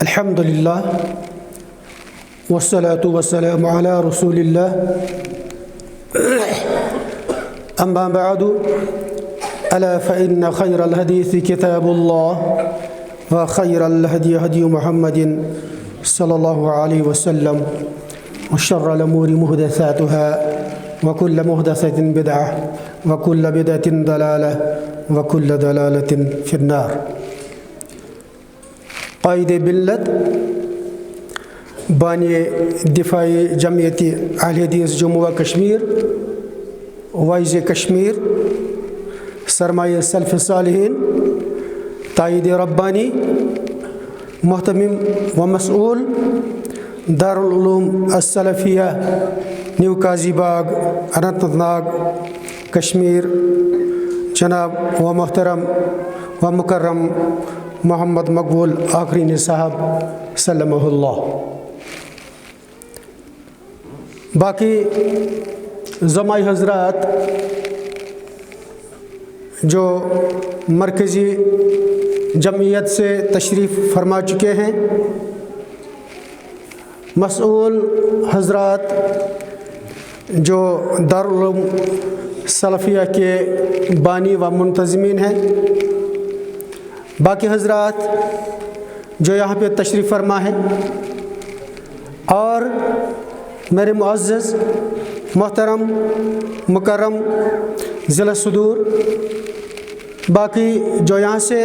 الحمدللہ والصلاة والسلام علی رسول اللہ اما بعد الا فإن خیر الحدیث کتاب اللہ وخیر الہدی ہدی محمد صلی اللہ علیہ وسلم وشر الامور محدثاتها وكل محدثة بدعة وكل بدعة ضلالة وكل ضلالة في النار۔ قائد ملت بانی دفاع جمعیت اہل حدیث جموں و کشمیر وائز کشمیر سرمایہ سلف صالحین تائید ربانی محتمم و مسئول دارالعلوم السلفیہ نیو قاضی باغ اننت ناگ کشمیر جناب و محترم و مکرم محمد مقبول آخرین صاحب سلمہ اللہ، باقی زمائی حضرات جو مرکزی جمعیت سے تشریف فرما چکے ہیں، مسئول حضرات جو دارالعلوم سلفیہ کے بانی و منتظمین ہیں، باقی حضرات جو یہاں پہ تشریف فرما ہے، اور میرے معزز محترم مکرم ضلع صدور، باقی جو یہاں سے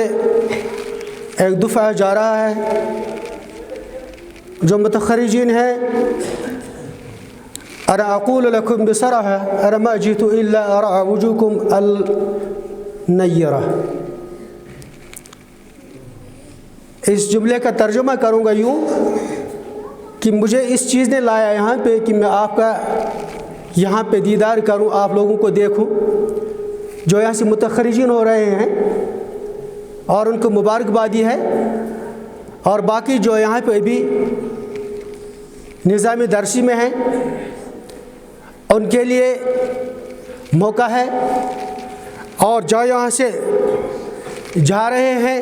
ایک دفعہ جا رہا ہے، جو متخرجین ہیں، انا اقول لکم بصراحہ انا ما جئت الا ارى وجوهكم النیرہ۔ اس جملے کا ترجمہ کروں گا یوں کہ مجھے اس چیز نے لایا یہاں پہ کہ میں آپ کا یہاں پہ دیدار کروں، آپ لوگوں کو دیکھوں جو یہاں سے متخرجین ہو رہے ہیں، اور ان کو مبارکبادی ہے، اور باقی جو یہاں پہ بھی نظام درسی میں ہیں ان کے لیے موقع ہے، اور جو یہاں سے جا رہے ہیں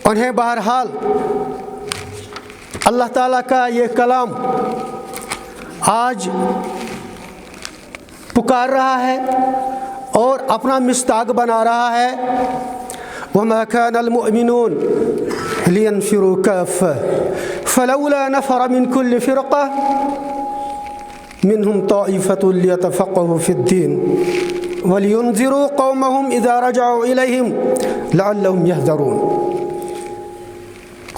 انہیں بہرحال اللہ تعالیٰ کا یہ کلام آج پکار رہا ہے اور اپنا مصداق بنا رہا ہے۔ وَمَا كَانَ الْمُؤْمِنُونَ لِيَنْفِرُوا كَافَّةً فَلَوْلَا نَفَرَ مِنْ كُلِّ فِرْقَةٍ مِنْهُمْ طَائِفَةٌ لِيَتَفَقَّهُوا فِي الدِّينِ وَلِيُنْذِرُوا قَوْمَهُمْ إِذَا رَجَعُوا إِلَيْهِمْ لَعَلَّهُمْ يَهْذَرُونَ۔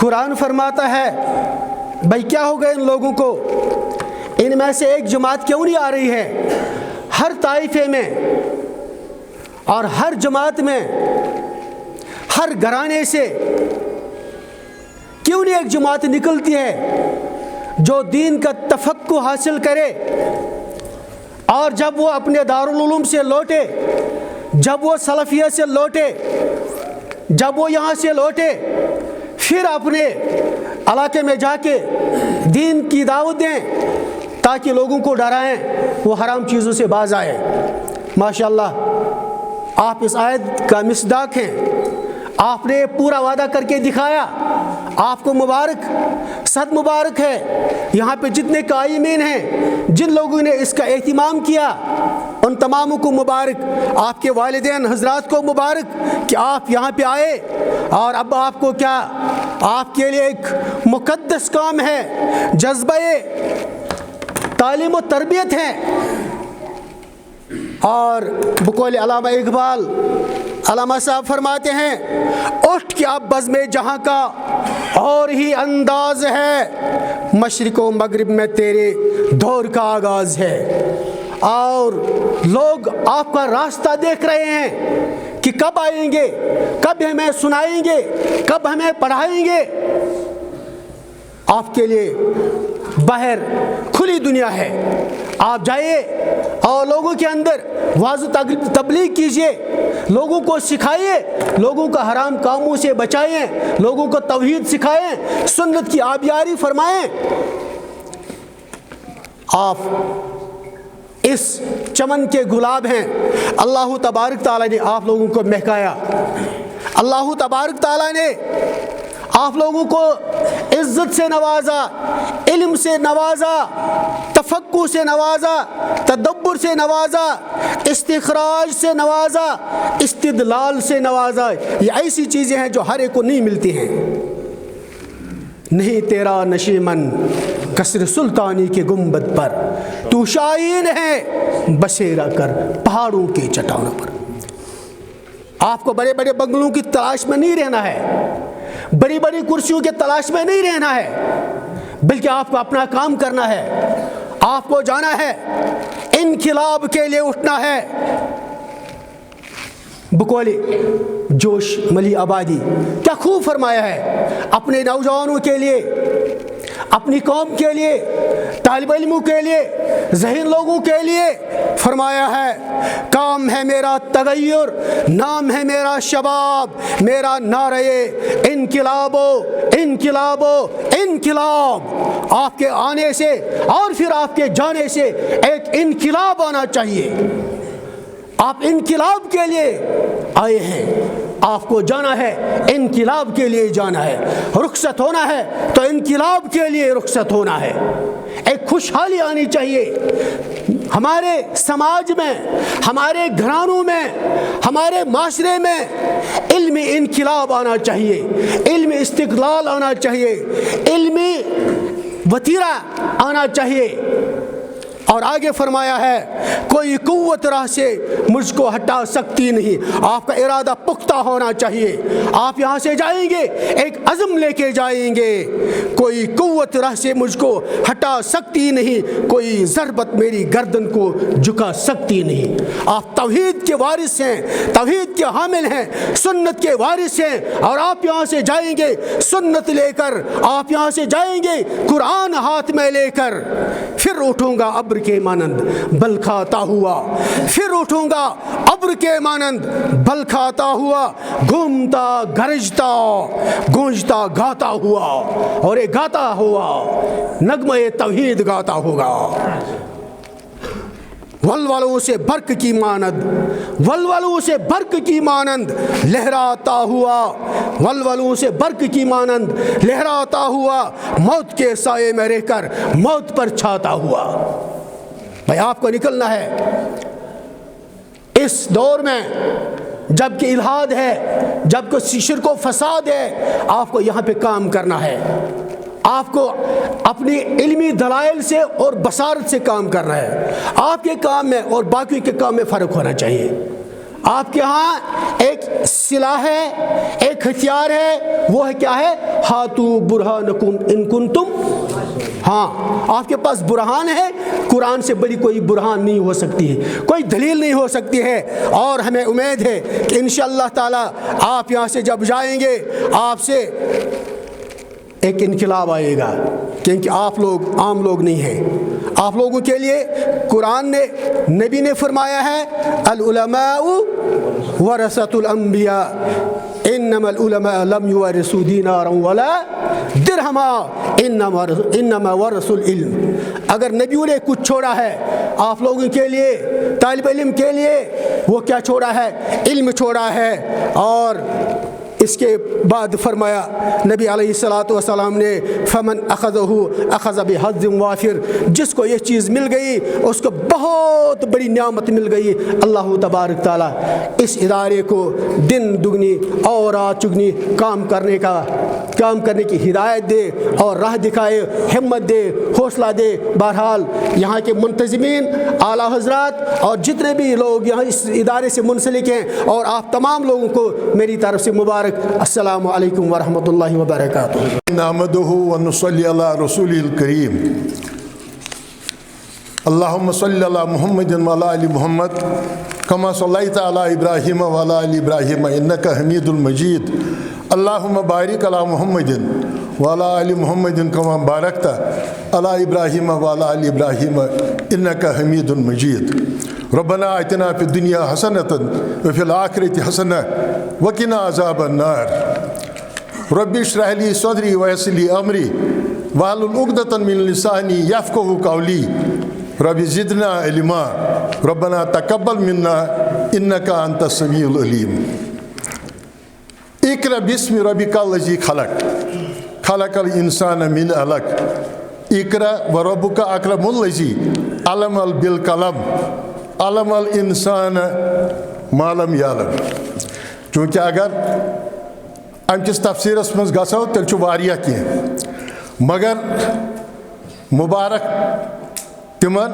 قرآن فرماتا ہے بھائی کیا ہو گئے ان لوگوں کو، ان میں سے ایک جماعت کیوں نہیں آ رہی ہے؟ ہر طائفے میں اور ہر جماعت میں، ہر گھرانے سے کیوں نہیں ایک جماعت نکلتی ہے جو دین کا تفقہ حاصل کرے، اور جب وہ اپنے دارالعلوم سے لوٹے، جب وہ سلفیہ سے لوٹے، جب وہ یہاں سے لوٹے، پھر اپنے علاقے میں جا کے دین کی دعوت دیں تاکہ لوگوں کو ڈرائیں، وہ حرام چیزوں سے باز آئے۔ ماشاءاللہ آپ اس آیت کا مصداق ہیں، آپ نے پورا وعدہ کر کے دکھایا، آپ کو مبارک، صد مبارک ہے۔ یہاں پہ جتنے قائمین ہیں، جن لوگوں نے اس کا اہتمام کیا، ان تماموں کو مبارک، آپ کے والدین حضرات کو مبارک کہ آپ یہاں پہ آئے، اور اب آپ کو کیا، آپ کے لیے ایک مقدس کام ہے، جذبہ تعلیم و تربیت ہے۔ اور بقول علامہ اقبال، علامہ صاحب فرماتے ہیں اٹھ کے اب بزم جہاں کا اور ہی انداز ہے، مشرق و مغرب میں تیرے دور کا آغاز ہے۔ اور لوگ آپ کا راستہ دیکھ رہے ہیں کہ کب آئیں گے، کب ہمیں سنائیں گے، کب ہمیں پڑھائیں گے۔ آپ کے لیے باہر کھلی دنیا ہے، آپ جائیے اور لوگوں کے اندر واضح تبلیغ کیجئے، لوگوں کو سکھائیے، لوگوں کا حرام کاموں سے بچائیں، لوگوں کو توحید سکھائیں، سنت کی آبیاری فرمائیں۔ آپ اس چمن کے گلاب ہیں، اللہ تبارک تعالیٰ نے آپ لوگوں کو مہکایا، اللہ تبارک تعالیٰ نے آپ لوگوں کو عزت سے نوازا، علم سے نوازا، تفقہ سے نوازا، تدبر سے نوازا، استخراج سے نوازا، استدلال سے نوازا۔ یہ ایسی چیزیں ہیں جو ہر ایک کو نہیں ملتی ہیں۔ نہیں تیرا نشیمن کسر سلطانی کے گنبد پر، تو شائن ہے بسیرا کر پہاڑوں کی چٹانوں پر۔ آپ کو بڑے بڑے بنگلوں کی تلاش میں نہیں رہنا ہے، بڑی بڑی کرسیوں کی تلاش میں نہیں رہنا ہے، بلکہ آپ کو اپنا کام کرنا ہے، آپ کو جانا ہے، انقلاب کے لیے اٹھنا ہے۔ بکولی جوش ملی آبادی کیا خوب فرمایا ہے اپنے نوجوانوں کے لیے، اپنی قوم کے لیے، طالب علموں کے لیے، ذہین لوگوں کے لیے فرمایا ہے، کام ہے میرا تغیر، نام ہے میرا شباب، میرا نعرہ انقلابو انقلابو انقلاب۔ آپ کے آنے سے اور پھر آپ کے جانے سے ایک انقلاب آنا چاہیے۔ آپ انقلاب کے لیے آئے ہیں، آپ کو جانا ہے، انقلاب کے لیے جانا ہے، رخصت ہونا ہے تو انقلاب کے لیے رخصت ہونا ہے۔ ایک خوشحالی آنی چاہیے ہمارے سماج میں، ہمارے گھرانوں میں، ہمارے معاشرے میں۔ علمی انقلاب آنا چاہیے، علمی استقلال آنا چاہیے، علمی وتیرہ آنا چاہیے۔ اور آگے فرمایا ہے کوئی قوت راہ سے مجھ کو ہٹا سکتی نہیں۔ آپ کا ارادہ پختہ ہونا چاہیے، آپ یہاں سے جائیں گے ایک عزم لے کے جائیں گے، کوئی قوت راہ سے مجھ کو ہٹا سکتی نہیں، کوئی ضربت میری گردن کو جھکا سکتی نہیں۔ آپ توحید کے وارث ہیں، توحید کے حامل ہیں، سنت کے وارث ہیں، اور آپ یہاں سے جائیں گے سنت لے کر، آپ یہاں سے جائیں گے قرآن ہاتھ میں لے کر۔ پھر اٹھوں گا ابر کے مانند بل کھاتا ہوا، پھر اٹھوں گا ابر کے مانند بل کھاتا ہوا، گھومتا گرجتا گونجتا گاتا ہوا، اور یہ گاتا ہوا نغمہ توحید گاتا ہوگا۔ ولولوں سے برق کی مانند، ولولوں سے برق کی مانند لہراتا ہوا، ولولوں سے برق کی مانند لہراتا ہوا، موت کے سائے میں رہ کر موت پر چھاتا ہوا۔ بھائی آپ کو نکلنا ہے اس دور میں جب کہ الحاد ہے، جب کہ شرک و فساد ہے، آپ کو یہاں پہ کام کرنا ہے، آپ کو اپنی علمی دلائل سے اور بصارت سے کام کرنا ہے۔ آپ کے کام میں اور باقی کے کام میں فرق ہونا چاہیے۔ آپ کے ہاں ایک سلاح ہے، ایک ہتھیار ہے، وہ ہے کیا ہے؟ ہاتو برہانکم ان کنتم، ہاں آپ کے پاس برہان ہے، قرآن سے بڑی کوئی برہان نہیں ہو سکتی ہے، کوئی دلیل نہیں ہو سکتی ہے۔ اور ہمیں امید ہے کہ انشاءاللہ تعالی آپ یہاں سے جب جائیں گے آپ سے ایک انقلاب آئے گا، کیونکہ آپ لوگ عام لوگ نہیں ہیں۔ آپ لوگوں کے لیے قرآن نے، نبی نے فرمایا ہے العلماء ورثۃ الانبیاء انما العلماء لم یورثوا دینارا ولا درہما انما ورثوا العلم۔ اگر نبیوں نے کچھ چھوڑا ہے آپ لوگوں کے لیے، طالب علم کے لیے، وہ کیا چھوڑا ہے؟ علم چھوڑا ہے۔ اور اس کے بعد فرمایا نبی علیہ الصلوۃ والسلام نے فمن اخذہ اخذ بحظ وافر، جس کو یہ چیز مل گئی اس کو بہت بڑی نعمت مل گئی۔ اللہ تبارک تعالیٰ اس ادارے کو دن دگنی اور رات چگنی کام کرنے کی ہدایت دے اور راہ دکھائے، ہمت دے، حوصلہ دے۔ بہرحال یہاں کے منتظمین، اعلیٰ حضرات اور جتنے بھی لوگ یہاں اس ادارے سے منسلک ہیں، اور آپ تمام لوگوں کو میری طرف سے مبارک السلام علیکم ورحمۃ اللہ وبرکاتہ۔ نحمدہ ونصلی علی رسول الکریم، اللہم صلی علی محمد وعلی آل محمد کما صلیت علی ابراہیم وعلی آل ابراہیم انک حمید المجید، اللہم بارک علی محمد وعلی آل محمد کما بارکت علی ابراہیم وعلی آل ابراہیم انک حمید المجید۔ ربنا آتنا فی الدنیا حسنۃ وفی الآخرۃ حسنۃ وقنا عذاب النار۔ رب اشرح لی صدری ویسر لی امری واحلل عقدۃ من لسانی یفقہوا قولی، رب زدنا علما، ربنا تقبل منا انک انت السمیع العلیم۔ اقرأ بسم ربک الذی خلق، خلق الانسان من علق اقرا وربک اکرم الذی علم بالقلم علم الانسان ما لم یعلم. چونکہ اگر امکس تفسیرس مز گژھو تیل واریاہ کینٛہہ مگر مبارک تمن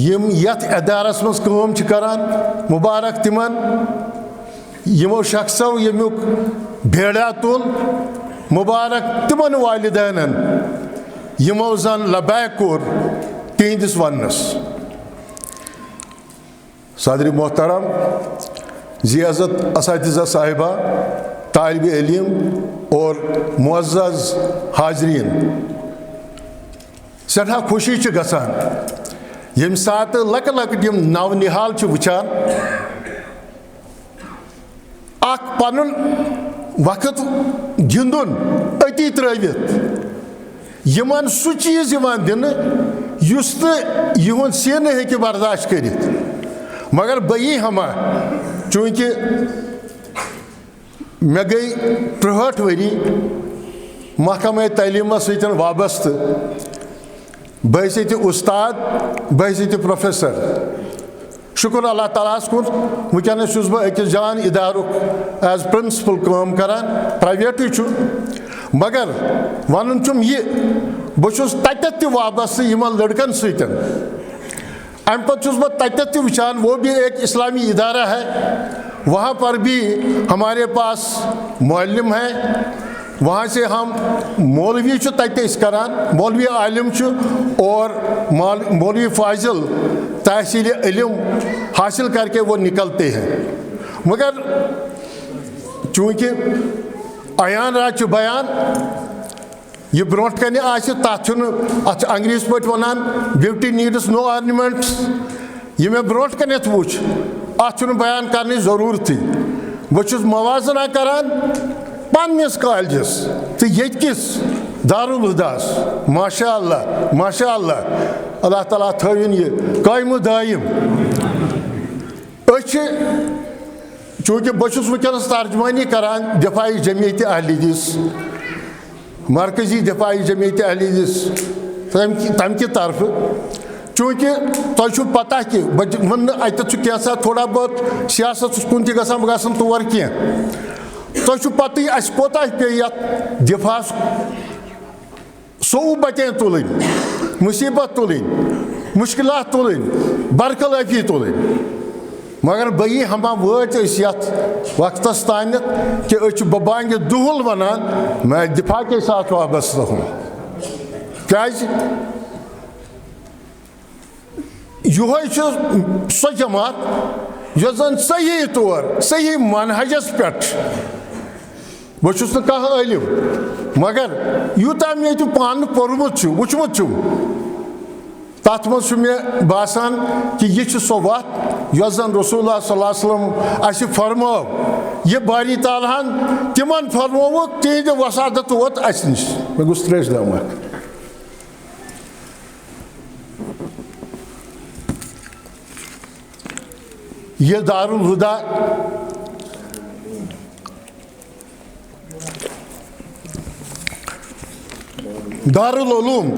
یم یتھ ادارس مز کٲم چھِ کران مبارک تمن یمو شخصو یمیُک بھیڑا تُل مبارک تمن والدینن یمو زن لبیک کوٚر تہنٛدِس وننس. صدر محترم ذی عزت اساتذہ صاحبہ طالب علم اور معزز حاضرین سٹھا خوشی چھ گژھان یم سات لک لک یم نو نہال چھ وچھان اخ پنن وقت گندن اتی ترٲوِتھ یمن سُہ چیز یوان دن یُس نہٕ یہُنٛد سین ہیٚکہِ برداشت کٔرِتھ. مگر بئی ہما چونکہ مے گئی 63 ؤری محکمہ تعلیمس سۭتۍ وابستہٕ بہٕ ٲسۍ ییٚتہِ اُستاد بہٕ ٲسۍ ییٚتہِ پروفیسر. شکر اللہ تعالیٰ ہس کُن وٕنکٮ۪نس چھُس بہٕ أکِس جان ادارُک ایز پرنسپل کٲم کران پرایویٹٕے چھُ مگر ونُن چھُم یہِ بہٕ چھُس تتٮ۪تھ تہِ وابستہٕ یِمن لڑکن سۭتۍ. ام پتہٕ چھُس بہٕ تتٮ۪تھ تہِ وٕچھان وہ بھی ایک اسلامی ادارہ ہے وہاں پر بھی ہمارے پاس معلم ہیں وہاں سے ہم مولوی چھُ تتہِ أسۍ کران مولوی عالم چھُ اور مولوی فاضل تحصیل علم حاصل کر کے وہ نکلتے ہیں. مگر چونکہ عیان راج بیان یہ برونٹ کنہِ آسہِ تتھ چھُنہٕ اتھ چھِ انگریز پٲٹھۍ ونان بیوٹی نیڈس نو آرنمنٹس. یہ مےٚ برونٹ کنٮ۪تھ وٕچھ اتھ چھُنہٕ بیان کرنٕچ ضروٗرتٕے. بہٕ چھُس موازنہ کران پننس کالجس تہٕ ییٚتہِ کِس دارالہداس ماشاء اللہ ماشاء اللہ اللہ تعالیٰ تھٲوِن یہِ قٲیمہٕ دٲیِم. أسۍ چھِ چوٗنٛکہِ بہٕ چھُس وٕنکٮ۪نس ترجمٲنی کران دفاعی جمعیت اہل حدیث مرکزی دفاعی جمعیت اہل حدیث تمہِ کہِ طرفہٕ. چوٗنٛکہِ تۄہہِ چھُو پتہ کہِ بہٕ وَنہٕ اَتٮ۪تھ چھُ کینٛژھا تھوڑا بہت سیاستس کُن تہِ گژھان بہٕ گژھٕ نہٕ تور کینٛہہ. تۄہہِ چھُو پتہٕے اَسہِ کوتاہ پیٚیہِ یتھ دفاعس صعوٗبتیں تُلٕنۍ مُصیٖبت تُلٕنۍ مُشکلات تُلٕنۍ برخلٲفی تُلٕنۍ. مگر بئی ہما وٲتۍ أسۍ یتھ وقتس تانٮ۪تھ کہِ أسۍ چھِ بہٕ بانگہِ دُہُل ونان میں دفاع کے ساتھ وابستہ ہوں. کیازِ یِہوے چھُ سۄ جماعت یۄس زن صحیح طور صحیح منہجس پٮ۪ٹھ بہٕ چھُس نہٕ کانٛہہ عٲلِم مگر یوٗتاہ مےٚ ییٚتہِ پانہٕ پوٚرمُت چھُ وٕچھمُت چھُم تتھ منٛز چھُ مےٚ باسان کہِ یہِ چھِ سۄ وتھ یۄس زن رسول اللہ صلی اللہ علیہ وسلم اَسہِ فرمٲو. یہِ باری تعالیٰ ہن تِمن فرمووُکھ تِہنٛدِ وسادت ووت اَسہِ نِش. مےٚ گوٚژھ ترٛیش دام اکھ. یہ دارالہدا دارالعلوم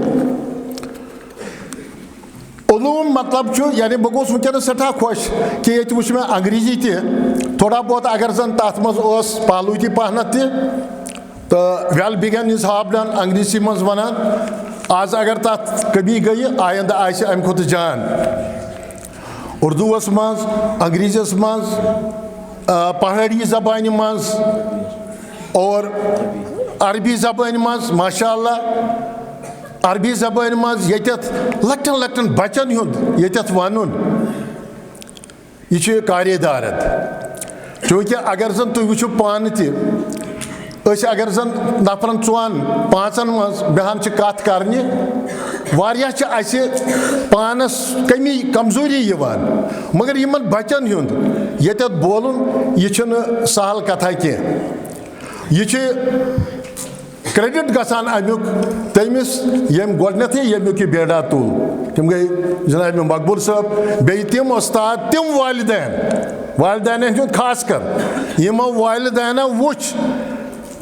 علوم مطلب چھُ یعنی بہٕ گوٚوُس وٕنکٮ۪نس سٮ۪ٹھاہ خۄش کہِ ییٚتہِ وٕچھ مےٚ انگریزی تہِ تھوڑا بہت اگر زن تتھ منٛز اوس پالوٗتی پہنتھ تہِ تہٕ ویل بِگن از ہابڈن انگریٖزی منٛز ونان. آز اگر تتھ کمی گٔیہِ آیندٕ آسہِ امہِ کھۄتہٕ جان. اردوٗوس منٛز انگریٖزیس منٛز پہاڑی زبانہِ منٛز اور عربی زبانہِ منٛز ماشاء اللہ عربی زبانہِ منٛز ییٚتٮ۪تھ لۄکٹٮ۪ن لۄکٹٮ۪ن بچن ہُنٛد ییٚتٮ۪تھ ونُن یہِ چھُ کارے دارد. چوٗنٛکہِ اگر زن تُہۍ وٕچھِو پانہٕ تہِ أسۍ اگر زن نفرن 4-5 منٛز بیٚہان چھِ کتھ کرنہِ واریاہ چھِ اَسہِ پانس کمی کمزوری یِوان مگر یِمن بچن ہُنٛد ییٚتٮ۪تھ بولُن یہِ چھُنہٕ سہل کتھا کینٛہہ. یہِ چھِ کریڈٹ گژھان امیُک تٔمِس ییٚمۍ گۄڈنیٚتھٕے ییٚمیُک یہِ بیڑا تُل. تِم گٔے جناب مقبول صٲب بیٚیہِ تِم اُستاد تِم والدین والدینن ہُنٛد خاص کر یِمو والدینو وٕچھ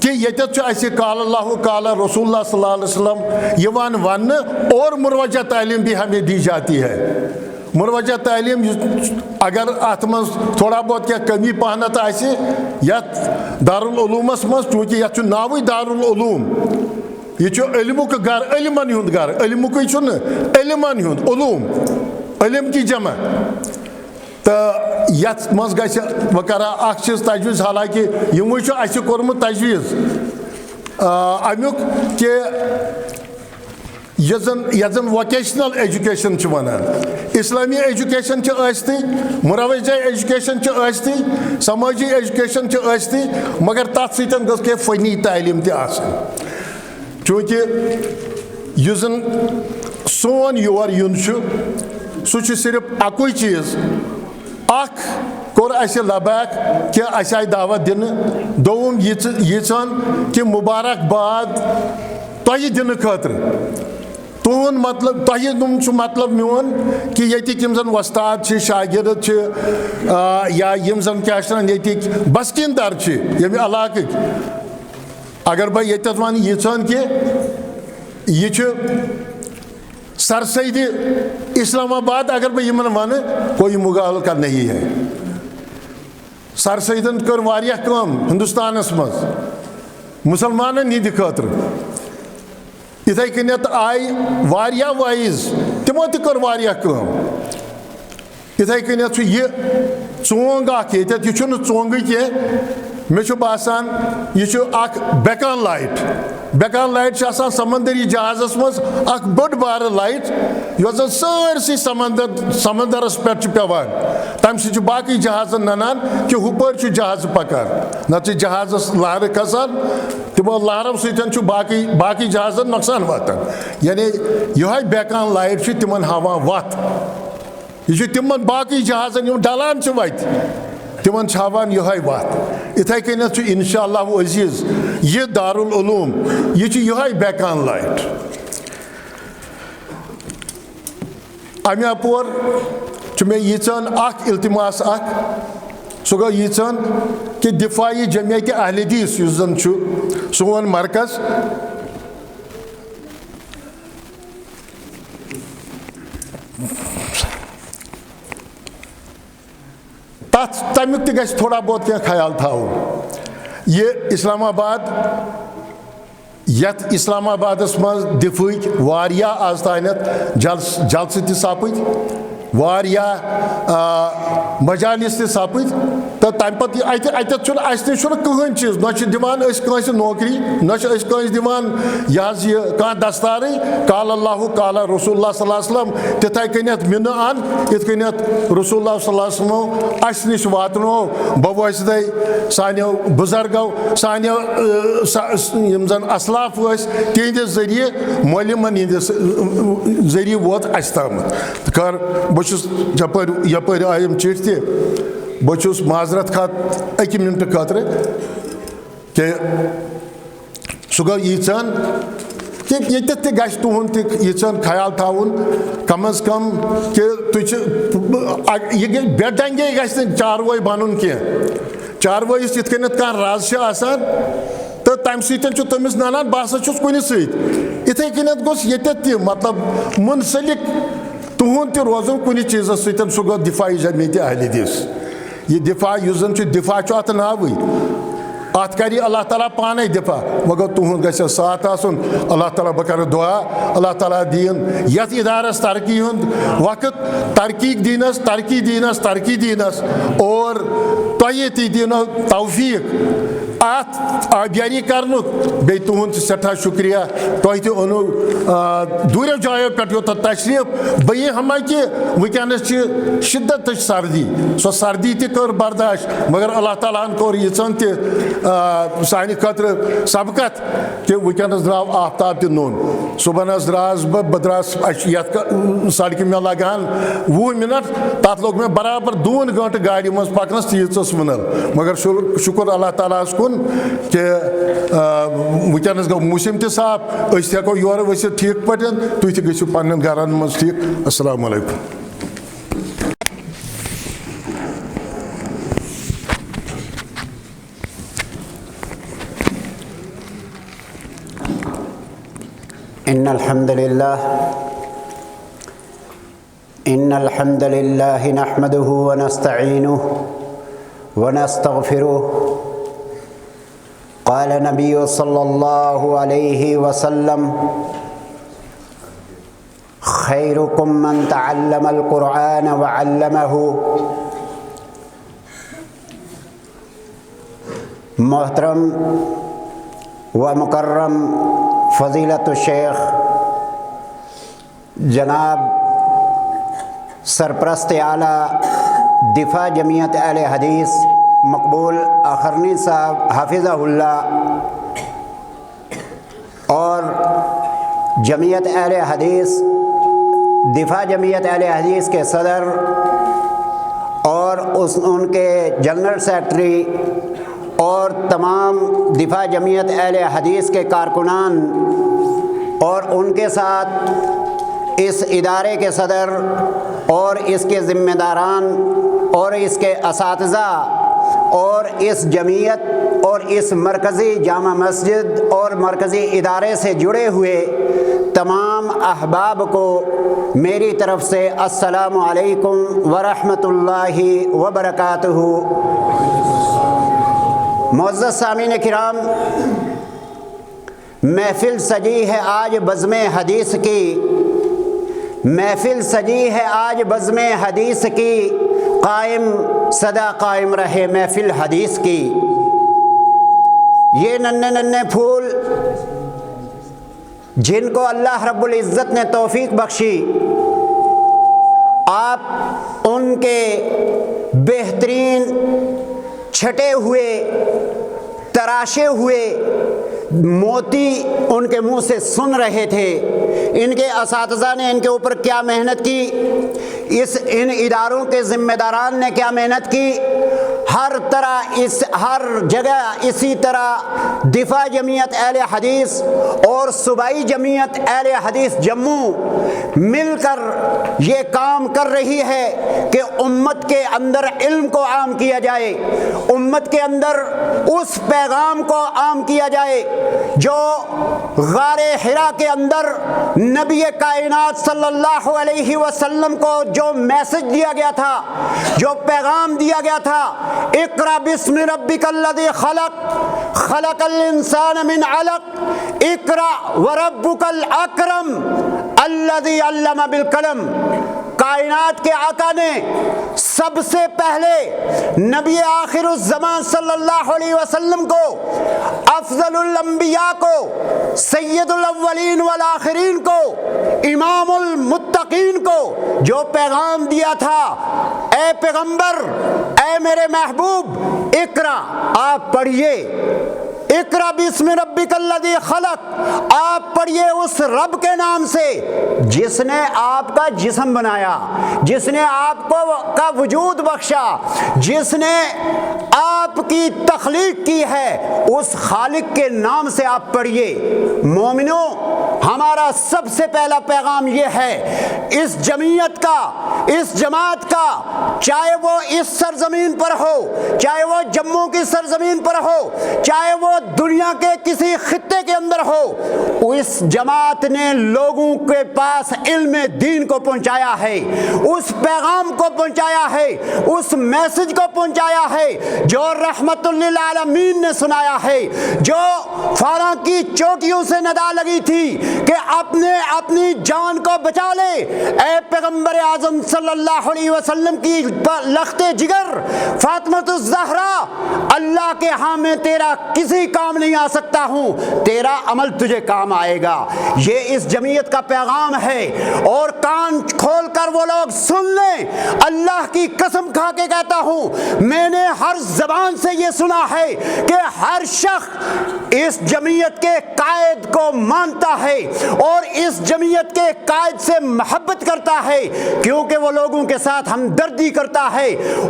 کہ یتت اسی قال اللہ قال رسول اللہ صلی اللہ علیہ وسلم یوان ون اور مروجہ تعلیم بھی ہمیں دی جاتی ہے. مروجہ تعلیم اگر ات مز تھوڑا بہت کیا کمی پہنت آسی یت دارالعلومس مز چونکہ یت ناوی دارالعلوم یہ علمک گھر علمن ہند گھر علمک علمن ہند علوم علم کی جمع تو یت مز گژھِ بہٕ کرا اکھ چیٖز تجویز حالانکہ یِموٕے چھُ اَسہِ کوٚرمُت تجویز امیُک کہ یتھ زن ووکیشنل ایجوکیشن چھِ ونان اسلامی ایجوکیشن چھِ ٲسۍتٕے مروجہ ایجوکیشن چھِ ٲسۍتٕے سمٲجی ایجوکیشن چھِ ٲسۍتٕے مگر تتھ سۭتۍ گٔژھ کینٛہہ فنی تعلیٖم تہِ آسٕنۍ چوٗنٛکہِ یُس زن سون یور یُن چھُ سُہ چھُ صرف اکُے چیٖز اکھ کوٚر اَسہِ لبیک کہ اَسہِ آیہِ دعوت دِنہٕ دوٚیُم ییٖژہن کہ مُبارک تۄہہِ دِنہٕ خٲطرٕ تُہُنٛد مطلب تۄہہِ چھُ مطلب میون کہ ییٚتِکۍ یِم زن وۄستاد چھِ شاگرد چھِ یا یِم زن کیٛاہ چھِ وَنان ییٚتِکۍ بسکیٖندار چھِ ییٚمہِ علاقٕکۍ اگر بہٕ ییٚتٮ۪تھ وَنہٕ ییٖژہن کہ یہِ چھُ سرسید اسلام آباد اگر بہٕ یِمن وَنہٕ کوئی مُغال کا نہیں ہے. سرسیدن کٔر واریاہ کٲم ہندوستانس منٛز مُسلمانن ہِنٛدِ خٲطرٕ یِتھَے کٔنٮ۪تھ آیہِ واریاہ وایِز تِمو تہِ کٔر واریاہ کٲم. یِتھَے کٔنٮ۪تھ چھُ یہِ ژونٛگ اکھ ییٚتٮ۪تھ یہِ چھُنہٕ ژونٛگٕے کینٛہہ مےٚ چھُ باسان یہِ چھُ اکھ بیکان لایٹ. بیکان لایٹ چھِ آسان سمندری جہازس منٛز اکھ بٔڑ بارٕ لایٹ یۄس زن سٲرسٕے سمندرس پٮ۪ٹھ چھِ پیٚوان تمہِ سۭتۍ چھُ باقٕے جہازن ننان کہ ہُپٲرۍ چھُ جہازٕ پکان نتہٕ چھِ جہازس لہرٕ کھسان تِمو لہرو سۭتۍ چھُ باقٕے جہازن نۄقصان واتان یعنی یِہوے بیکان لایٹ چھِ تِمن ہاوان وتھ. یہ چھُ تِمن باقٕے جہازن یِم ڈلان چھِ وتہِ تِمن چھِ ہاوان یِہوے وتھ. یِتھَے کٔنٮ۪تھ چھُ انشاء اللہ عزیز یہِ دارالعلوم یہِ چھُ یِہوے بیکان لایٹ. امہِ اپور چھُ مےٚ ییٖژہن اکھ التماس اکھ سُہ گوٚو ییٖژہن کہ دفاعی جمعیتِ اہل حدیث یُس زن چھُ سون مرکز تمیُک تہِ گژھِ تھوڑا بہت کینٛہہ خیال تھاوُن. یہِ اسلام آباد یتھ اسلام آبادس منٛز دِفٲعٕکۍ واریاہ آز تانٮ۪تھ جلسہٕ تہِ سپٕدۍ واریاہ مجالس تہِ سپٕدۍ تہٕ تمہِ پتہٕ اتٮ۪تھ چھُنہٕ اَسہِ نِش چھُنہٕ کٕہٕنۍ چیٖز نہ چھِ دِوان أسۍ کٲنٛسہِ نوکری نہ چھِ أسۍ کٲنٛسہِ دِوان یہِ حظ یہِ کانٛہہ دستارٕے قال اللہ قال رسول اللہ صلی اللہ علیہ وسلم تِتھَے کٔنٮ۪تھ مِنہٕ ان یِتھ کٔنٮ۪تھ رسول اللہ صلی اللہ علیہ وسلمو اَسہِ نِش واتنو بوٲسِدَے سانیو بُزرگو سانیو یِم زن اسلاف ٲسۍ تِہنٛدِ ذٔریعہٕ مولِمن ہِنٛدِس ذٔریعہٕ ووت اَسہِ تامَتھ. خٲر بہٕ چھُس یپٲرۍ آیِم چِٹھۍ تہِ بہٕ چھُس معذرت اَکہِ مِنٹہٕ خٲطرٕ کہ سُہ گوٚو ییٖژہن کہ ییٚتٮ۪تھ تہِ گژھِ تُہُنٛد تہِ ییٖژہن خیال تھاوُن کم از کم کہ تُہۍ چھِ یہِ گژھِ بے ڈنگے گژھِ نہٕ چاروٲے بنُن کینٛہہ. چاروٲیِس یِتھ کٔنٮ۪تھ کانٛہہ رز چھِ آسان تہٕ تمہِ سۭتۍ چھُ تٔمِس ننان بہٕ ہسا چھُس کُنہِ سۭتۍ. یِتھَے کٔنٮ۪تھ گوٚژھ ییٚتٮ۪تھ تہِ مطلب مُنسلِک تُہُنٛد تہِ روزُن کُنہِ چیٖزس سۭتۍ سُہ گوٚو دفاعی جمعیتِ اہل حدیث. یہِ دفاع یُس زن چھُ دفاع چھُ اتھ ناوٕے اتھ کرِ اللہ تعالیٰ پانے دفاع وۄنۍ گوٚو تُہُنٛد گژھِ اَتھ ساتھ آسُن. اللہ تعالیٰ بہٕ کرٕ دُعا اللہ تعالیٰ دِیِن یتھ ادارس ترقی ہُنٛد وقت ترقی دِینس ترقی دِینس اور تۄہہِ تہِ دِنو توفیٖق اتھ آبیٲری کرنُک. بیٚیہِ تُہُنٛد تہِ سٮ۪ٹھاہ شُکریہ تۄہہِ تہِ اوٚنوُ دوٗریو جایو پٮ۪ٹھ یوٚتتھ تشریٖف. بہٕ یہِ ہما کہ وٕنکیٚنس چھِ شِدتٕچ سردی سۄ سردی تہِ کٔر برداشت مگر اللہ تعالیٰ ہن کوٚر ییٖژہن تہِ سانہِ خٲطرٕ سبقت کہ وٕنکیٚنس درٛاو آفتاب تہِ نوٚن. صُبحن حظ درٛاس بہٕ درٛاس اَسہِ چھُ یتھ سڑکہِ مےٚ لگان 20 منٹ تتھ لوٚگ مےٚ برابر 2 گٲنٛٹہٕ گاڑِ منٛز پکنس تیٖژٕس وٕنل مگر شُکر اللہ تعالیٰ ہس کُن کہ وٕنکیٚنس گوٚو موسم تہِ صاف أسۍ تہِ ہٮ۪کو یورٕ ؤسِتھ ٹھیٖک پٲٹھۍ تُہۍ تہِ گٔژھِو پننٮ۪ن گرن منٛز ٹھیٖک. السلام علیکم. إن الحمد لله نحمده ونستعينه ونستغفره. قال نبی صلی اللہ علیہ وسلم: خیرکم من تعلم القرآن وعلمہ. محترم و مکرم فضیلت الشیخ جناب سرپرست اعلیٰ دفاع جمعیت اہل حدیث مقبول اخرنی صاحب حافظہ اللہ، اور جمعیت اہل حدیث دفاع جمعیت اہل حدیث کے صدر اور ان کے جنرل سیکرٹری اور تمام دفاع جمعیت اہل حدیث کے کارکنان اور ان کے ساتھ اس ادارے کے صدر اور اس کے ذمہ داران اور اس کے اساتذہ اور اس جمعیت اور اس مرکزی جامع مسجد اور مرکزی ادارے سے جڑے ہوئے تمام احباب کو میری طرف سے السلام علیکم ورحمۃ اللہ وبرکاتہ. معزز سامعین کرام، محفل سجی ہے آج بزم حدیث کی، محفل سجی ہے آج بزم حدیث کی، قائم صدا قائم رہے محفل حدیث کی. یہ ننھے ننھے پھول جن کو اللہ رب العزت نے توفیق بخشی، آپ ان کے بہترین چھٹے ہوئے تراشے ہوئے موتی ان کے منہ سے سن رہے تھے. ان کے اساتذہ نے ان کے اوپر کیا محنت کی، ان اداروں کے ذمہ داران نے کیا محنت کی. ہر جگہ اسی طرح دفاع جمعیت اہل حدیث اور صوبائی جمعیت اہل حدیث جموں مل کر یہ کام کر رہی ہے کہ امت کے اندر علم کو عام کیا جائے، امت کے اندر اس پیغام کو عام کیا جائے جو غار حرا کے اندر نبی کائنات صلی اللہ علیہ وسلم کو جو میسج دیا گیا تھا، جو پیغام دیا گیا تھا: اقرأ باسم ربک الذی خلق خلق الانسان من علق اقرأ وربک الاکرم الذی علم بالقلم. کائنات کے آقا نے سب سے پہلے نبی آخر الزمان صلی اللہ علیہ وسلم کو، افضل الانبیاء کو، سید الاولین والآخرین کو، امام المتقین کو جو پیغام دیا تھا: اے پیغمبر، اے میرے محبوب، اقرا، آپ پڑھیے، اقرا بسم ربک الذی خلق، آپ پڑھیے اس رب کے نام سے جس نے آپ کا جسم بنایا، جس نے آپ کو کا وجود بخشا، جس نے آپ کی تخلیق کی ہے، اس خالق کے نام سے آپ پڑھیے. مومنوں، ہمارا سب سے پہلا پیغام یہ ہے اس جمعیت کا، اس جماعت کا، چاہے وہ اس سرزمین پر ہو، چاہے وہ جموں کی سرزمین پر ہو، چاہے وہ دنیا کے کسی خطے کے اندر ہو، اس جماعت نے لوگوں کے پاس علم دین کو پہنچایا ہے، اس پیغام کو پہنچایا ہے، اس میسج کو پہنچایا ہے جو رحمت للعالمین نے سنایا ہے، جو فاراں کی چوٹیوں سے ندا لگی تھی کہ اپنی جان کو بچا لے. اے پیغمبر اعظم صلی اللہ علیہ وسلم کی لخت جگر فاطمۃ الزہرا، اللہ کے ہاں میں تیرا کسی کام نہیں آ سکتا ہوں، تیرا عمل تجھے کام آئے گا. یہ اس جمعیت کا پیغام ہے، اور کان کھول کر وہ لوگ سن لیں. اللہ کی قسم کھا کے کہتا ہوں، میں نے ہر زبان سے یہ سنا ہے کہ ہر شخص اس جمعیت کے قائد کو مانتا ہے اور اس جمعیت کے قائد سے محبت کرتا ہے، کیونکہ وہ لوگوں کے ساتھ ہمدردی کرتا ہے.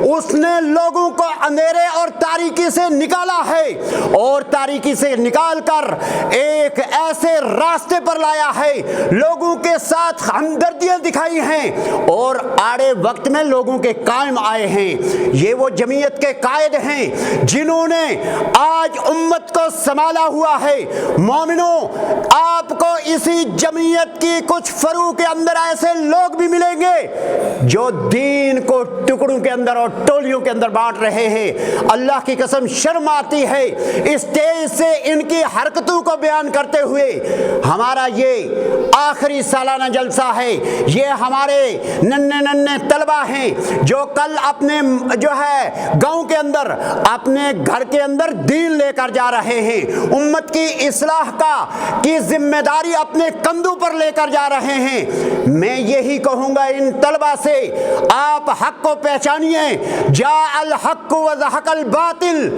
اس نے لوگوں کو اندھیرے اور تاریکی سے سے نکالا ہے اور تاریکی سے نکال کر ایک ایسے راستے پر لایا ہے، لوگوں کے ساتھ ہمدردیاں دکھائی ہیں اور آڑے وقت میں لوگوں کے قائم آئے ہیں۔ یہ وہ جمعیت کے قائد ہیں جنہوں نے آج امت کو سنبھالا ہوا ہے۔ مومنوں، آپ کو اسی جمعیت کی کچھ فروع کے اندر ایسے لوگ بھی ملیں گے جو دین کو ٹکڑوں کے اندر اور ٹولیوں کے اندر بانٹ رہے ہیں۔ اللہ کی قسم شرم آتی ہے اسٹیج سے ان کی حرکتوں کو بیان کرتے ہوئے۔ ہمارا یہ آخری سالانہ جلسہ ہے، یہ ہمارے ننھے طلبہ ہیں جو کل اپنے جو ہے گاؤں کے اندر، اپنے گھر کے اندر دین لے کر جا رہے ہیں، امت کی اصلاح کی ذمہ داری اپنے کندھوں پر لے کر جا رہے ہیں۔ میں یہی کہوں گا ان طلبہ سے، آپ حق کو پہچانیے۔ جاء الحق وزهق الباطل،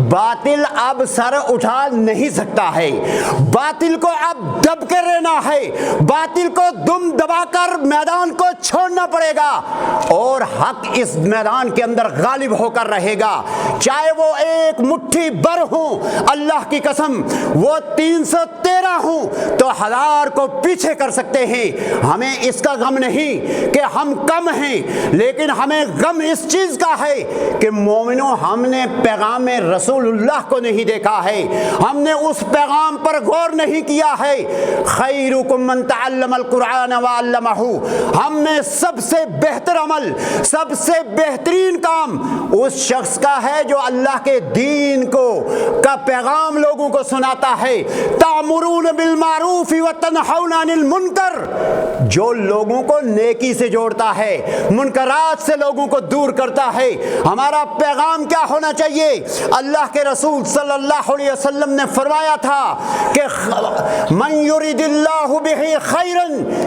باطل اب سر اٹھا نہیں سکتا ہے، باطل کو اب دب کے رہنا ہے، باطل کو دم دبا کر میدان کو چھوڑنا پڑے گا اور حق اس میدان کے اندر غالب ہو کر رہے گا، چاہے وہ ایک مٹھی بر ہوں، اللہ کی قسم وہ 313 ہوں تو 1000 کو پیچھے کر سکتے ہیں۔ ہمیں اس کا غم نہیں کہ ہم کم ہیں، لیکن ہمیں غم اس چیز کا ہے کہ مومنوں، ہم نے پیغام رسول اللہ کو نہیں دیکھا ہے، ہم نے اس پیغام پر غور نہیں کیا ہے۔ خیرکم من تعلم القرآن وعلمہ، ہم نے سب سے بہتر عمل، سب سے بہترین کام اس شخص کا ہے جو اللہ کے دین کا پیغام لوگوں کو سناتا ہے۔ تأمرون بالمعروف وتنہون عن المنکر، جو لوگوں کو نیکی سے جوڑتا ہے، منکرات سے لوگوں کو دور کرتا ہے۔ ہمارا پیغام کیا ہونا چاہیے؟ اللہ کے رسول صلی اللہ علیہ وسلم نے فرمایا تھا کہ من یرید اللہ بہ خیرا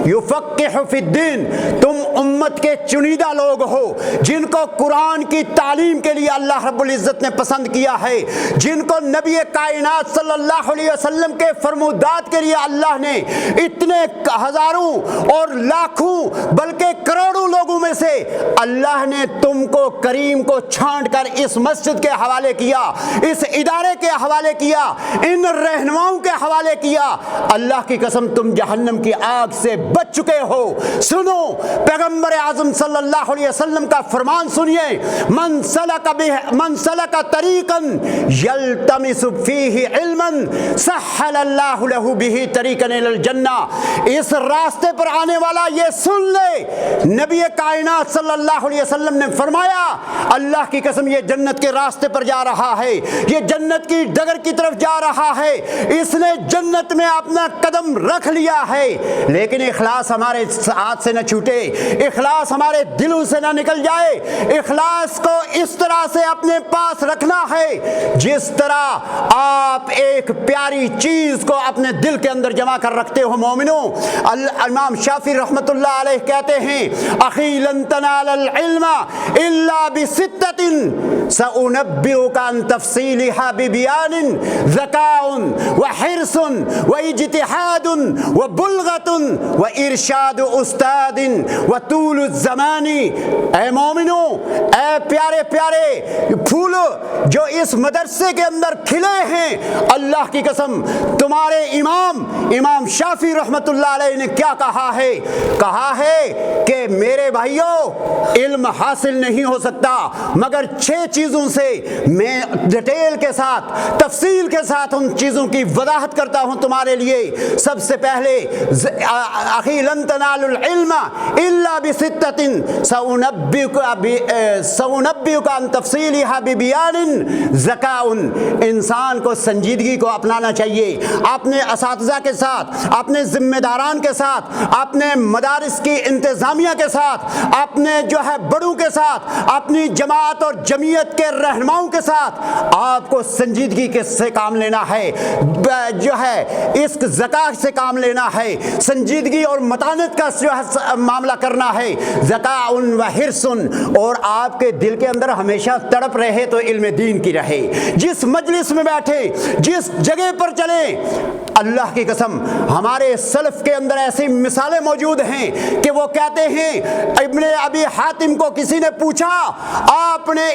یفقہ فی الدین، تم امت کے چنیدہ لوگ ہو جن کو قرآن کی تعلیم کے لیے اللہ رب العزت نے پسند کیا ہے، جن کو نبی کائنات صلی اللہ علیہ وسلم کے فرمودات کے لیے اللہ نے اتنے ہزاروں اور لاکھوں بلکہ کروڑوں لوگوں میں سے اللہ نے تم کو کریم کو چھانٹ کر اس مسجد کے حوالے کیا، اس ادارے کے حوالے کیا، ان رہنماؤں کے حوالے کیا۔ اللہ کی قسم تم جہنم کی آگ سے بچ چکے ہو۔ سنو پیغمبر اعظم صلی اللہ علیہ وسلم کا فرمان سنیے، من سلک طریقا یلتمس فیہ علما سہل اللہ لہ بہ طریقا الی الجنہ، اس راستے پر آنے والا یہ سن لے، نبی کائنات صلی اللہ علیہ وسلم نے فرمایا اللہ کی قسم یہ جنت کے راستے پر جا رہا ہے، یہ جنت کی ڈگر کی طرف جا رہا ہے، اس نے جنت میں اپنا قدم رکھ لیا ہے، لیکن اخلاص ہمارے ہاتھ سے نہ چھوٹے، اخلاص ہمارے دلوں سے نہ نکل جائے۔ اخلاص کو اس طرح سے اپنے پاس رکھنا ہے جس طرح آپ ایک پیاری چیز کو اپنے دل کے اندر جمع کر رکھتے ہو۔ مومنوں، امام شافعی رحمۃ اللہ علیہ کہتے ہیں اخی لن تنال العلم الا بستۃ سأنبئك عن تفصيلها ببيان ذكاء وحرص واجتهاد وبلغة وإرشاد أستاذ وطول الزمان۔ اے مومنوں، اے پیارے پیارے پھول جو اس مدرسے کے اندر کھلے ہیں، اللہ کی قسم تمہارے امام شافعی رحمۃ اللہ علیہ نے کیا کہا ہے کہ میرے بھائیوں، علم حاصل نہیں ہو سکتا مگر 6 چیزوں سے میں ڈیٹیل کے ساتھ، تفصیل کے ساتھ ان چیزوں کی وضاحت کرتا ہوں تمہارے لیے۔ سب سے پہلے اخی لن تنالوا العلم الا بستۃ سأنبئك عن تفصیلها ببیان ذکاء، انسان کو سنجیدگی کو اپنانا چاہیے، اپنے اساتذہ کے ساتھ، اپنے ذمہ داران کے ساتھ، اپنے مدارس کی انتظامیہ کے ساتھ، اپنے جو ہے بڑوں کے ساتھ، اپنی جماعت اور جمعیت کے رہنماؤں کے ساتھ آپ کو سنجیدگی سے کام لینا ہے، جو ہے اس ذکا سے کام لینا ہے، سنجیدگی اور متانت کا جو ہے معاملہ کرنا ہے، ذکاء و حرص، اور آپ کے دل کے اندر ہمیشہ تڑپ رہے تو علم دین کی رہے، جس مجلس میں بیٹھے، جس جگہ پر چلیں۔ اللہ کی قسم ہمارے سلف کے اندر ایسی مثالیں موجود ہیں کہ وہ کہتے ہیں، ابن ابی حاتم کو کسی نے پوچھا آپ نے